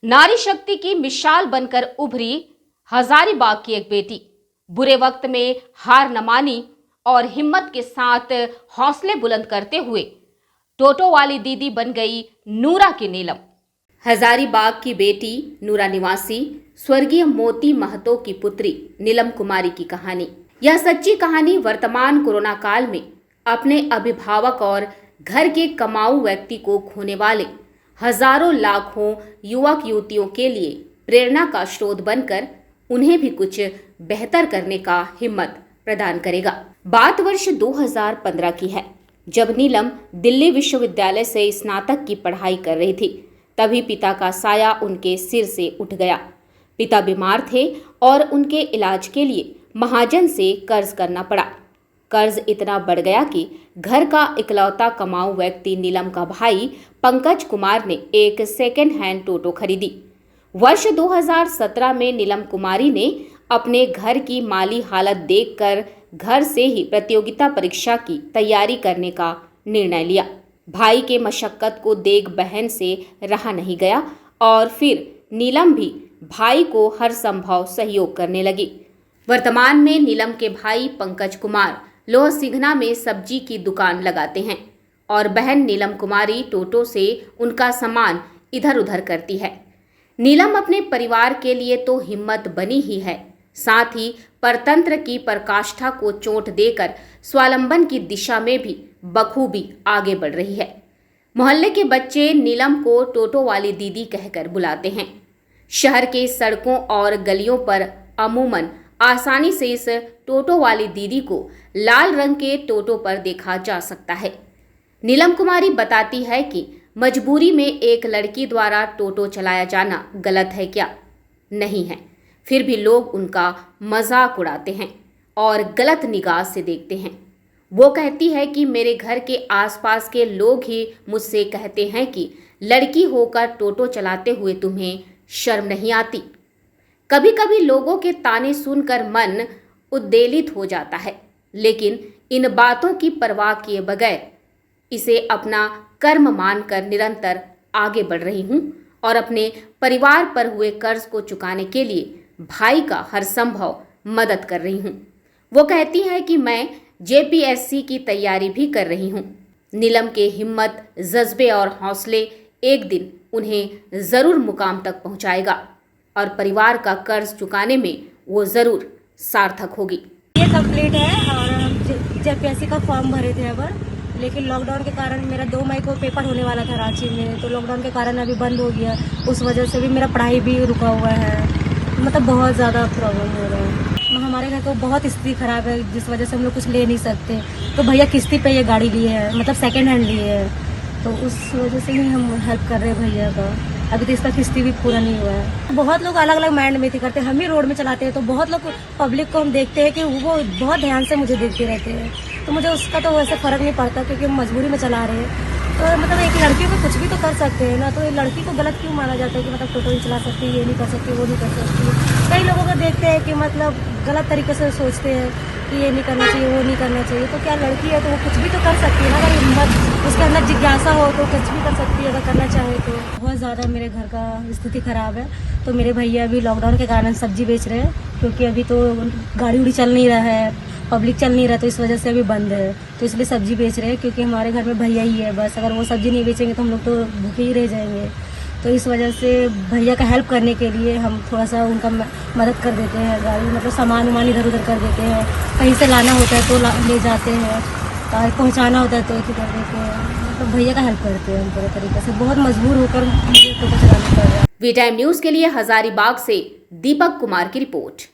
नारी शक्ति की मिसाल बनकर उभरी हजारीबाग की एक बेटी। बुरे वक्त में हार न मानी और हिम्मत के साथ हौसले बुलंद करते हुए टोटो वाली दीदी बन गई नूरा की नीलम। हजारीबाग की बेटी नूरा निवासी स्वर्गीय मोती महतो की पुत्री नीलम कुमारी की कहानी। यह सच्ची कहानी वर्तमान कोरोना काल में अपने अभिभावक और घर के कमाऊ व्यक्ति को खोने वाले हजारों लाखों युवक युवतियों के लिए प्रेरणा का स्रोत बनकर उन्हें भी कुछ बेहतर करने का हिम्मत प्रदान करेगा। बात वर्ष 2015 की है, जब नीलम दिल्ली विश्वविद्यालय से स्नातक की पढ़ाई कर रही थी। तभी पिता का साया उनके सिर से उठ गया। पिता बीमार थे और उनके इलाज के लिए महाजन से कर्ज करना पड़ा। कर्ज इतना बढ़ गया कि घर का इकलौता कमाऊ व्यक्ति नीलम का भाई पंकज कुमार ने एक सेकेंड हैंड टोटो खरीदी। वर्ष 2017 में नीलम कुमारी ने अपने घर की माली हालत देखकर घर से ही प्रतियोगिता परीक्षा की तैयारी करने का निर्णय लिया। भाई के मशक्कत को देख बहन से रहा नहीं गया और फिर नीलम भी भाई को हर संभव सहयोग करने लगी। वर्तमान में नीलम के भाई पंकज कुमार लोह सिंघना में सब्जी की दुकान लगाते हैं और बहन नीलम कुमारी टोटो से उनका सामान इधर उधर करती है। नीलम अपने परिवार के लिए तो हिम्मत बनी ही है, साथ ही परतंत्र की पराकाष्ठा को चोट देकर स्वावलंबन की दिशा में भी बखूबी आगे बढ़ रही है। मोहल्ले के बच्चे नीलम को टोटो वाली दीदी कहकर बुलाते हैं। शहर के सड़कों और गलियों पर अमूमन आसानी से इस टोटो वाली दीदी को लाल रंग के टोटो पर देखा जा सकता है। नीलम कुमारी बताती है कि मजबूरी में एक लड़की द्वारा टोटो चलाया जाना गलत है क्या? नहीं है। फिर भी लोग उनका मजाक उड़ाते हैं और गलत निगाह से देखते हैं। वो कहती है कि मेरे घर के आसपास के लोग ही मुझसे कहते हैं कि लड़की होकर टोटो चलाते हुए तुम्हें शर्म नहीं आती। कभी कभी लोगों के ताने सुनकर मन उद्वेलित हो जाता है, लेकिन इन बातों की परवाह किए बगैर इसे अपना कर्म मानकर निरंतर आगे बढ़ रही हूँ और अपने परिवार पर हुए कर्ज को चुकाने के लिए भाई का हर संभव मदद कर रही हूँ। वो कहती है कि मैं JPSC की तैयारी भी कर रही हूँ। नीलम के हिम्मत, जज्बे और हौसले एक दिन उन्हें जरूर मुकाम तक पहुँचाएगा और परिवार का कर्ज चुकाने में वो जरूर सार्थक होगी। ये कंप्लीट है और हम JPSC का फॉर्म भरे थे अब, लेकिन लॉकडाउन के कारण मेरा 2 मई को पेपर होने वाला था रांची में, तो लॉकडाउन के कारण अभी बंद हो गया। उस वजह से भी मेरा पढ़ाई भी रुका हुआ है। मतलब बहुत ज़्यादा प्रॉब्लम हो रहा है। हमारे घर को बहुत स्थिति खराब है, जिस वजह से हम लोग कुछ ले नहीं सकते। तो भैया किस्ती पे ये गाड़ी लिए है, मतलब सेकेंड हैंड लिए है, तो उस वजह से ही हम हेल्प कर रहे हैं भैया का। अभी तो इसका किस्ती भी पूरा नहीं हुआ है। बहुत लोग अलग अलग माइंड में करते हैं। हम ही रोड में चलाते हैं तो बहुत लोग पब्लिक को हम देखते हैं कि वो बहुत ध्यान से मुझे देखते रहते हैं, तो मुझे उसका तो वैसे फर्क नहीं पड़ता क्योंकि हम मजबूरी में चला रहे हैं। तो मतलब एक लड़की को कुछ भी तो कर सकते हैं ना, तो एक लड़की को गलत क्यों माना जाता है कि मतलब टोटो नहीं चला सकती, ये नहीं कर सकती, वो नहीं कर सकती। कई लोगों को देखते हैं कि मतलब गलत तरीके से सोचते हैं कि ये नहीं करना चाहिए, वो नहीं करना चाहिए। तो क्या लड़की है तो वो कुछ भी तो कर सकती है ना, अगर हिम्मत उसके अंदर जिज्ञासा हो तो कुछ भी कर सकती है अगर करना चाहे तो। बहुत ज़्यादा मेरे घर का स्थिति खराब है, तो मेरे भैया अभी लॉकडाउन के कारण सब्जी बेच रहे हैं, क्योंकि अभी तो गाड़ी उड़ी चल नहीं रहा है, पब्लिक चल नहीं रहा, तो इस वजह से अभी बंद है। तो इसलिए सब्जी बेच रहे हैं, क्योंकि हमारे घर में भैया ही है बस। अगर वो सब्जी नहीं बेचेंगे तो हम लोग तो भूखे ही रह जाएंगे। तो इस वजह से भैया का हेल्प करने के लिए हम थोड़ा सा उनका मदद कर देते हैं। गाड़ी मतलब सामान वामान इधर उधर कर देते हैं, कहीं से लाना होता है तो ले जाते हैं, पहुँचाना होता है तो कर देते हैं। मतलब भैया का हेल्प करते हैं हम पूरे तरीके से। बहुत मजबूर होकर मुझे टोटो चलाना पड़ रहा है। वी टाइम न्यूज़ के लिए हजारीबाग से दीपक कुमार की रिपोर्ट।